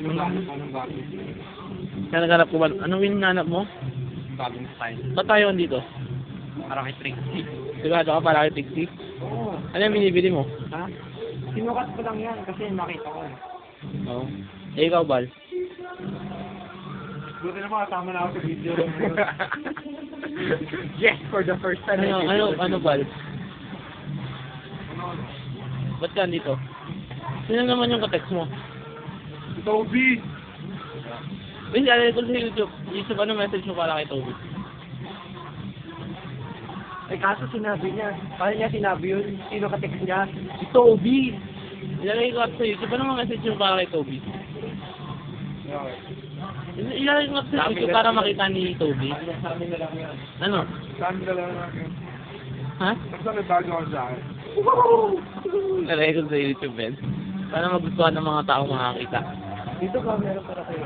Anong bagong? Kaya naghanap ko ba? Anong hinahanap mo? Bagong style. Ba't tayo dito? Para kay Trixie. Sigurado ka para kay Trixie? Oo. Ano yung binibili mo? Ha? Sinukat ko lang yan kasi nakita ko. Oo. Eh, ikaw, Bal? Buti na makasama na ako sa video. Yes, for the first time. Ano, Bal? Ba't ka dito? Sino naman yung katext mo? Toby! Wait, alay ko sa YouTube. YouTube, ano message mo para kay Toby? Eh kaso sinabi niya. Paano niya sinabi yun? Sino ka-text niya? Si Toby! Ilalagay ko sa YouTube. Ano message mo para kay Toby? Ilalagay ko sa YouTube para makita ni Toby. Sa amin na lang yan. Ano? Sa amin na lang yan. Ha? Basta may bago ako sa akin. Ilalagay ko sa YouTube, Ben. Para magustuhan ng mga tao makakita. Dito ka, meron para kayo.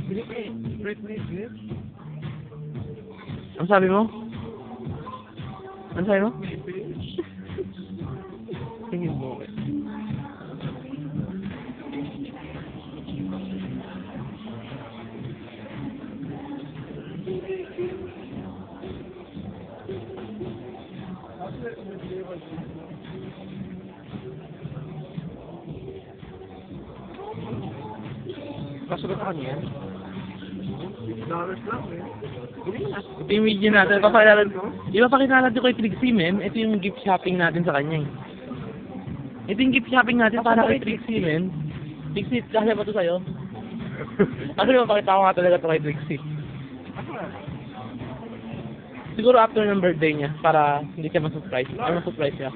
Please. Ano sabi mo? Ano sabi mo? Tingin mo. Kasagot ako niyan. $6 lang eh. Ito yung video natin. Ipapakilala ko kay Trixie, men. Ito yung gift shopping natin sa kanya, eh. Ito yung gift shopping natin para kay Trixie, men. Trixie, kasi ba ito sa'yo? Ano yung mapakita ko nga talaga ito kay Trixie? Siguro after ng birthday niya, para hindi siya ma-surprise. Ay, ma-surprise siya.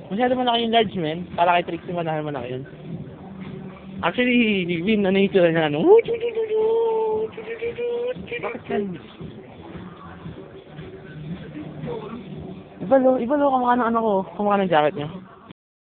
Masyado malaki yung large, men. Para kay Trixie, manahan malaki yun. Actually, Vin, ano yung itsura niya, ano? Bakit yan? Iba lo, kamukha ng ano ko, kamukha ng jacket niya.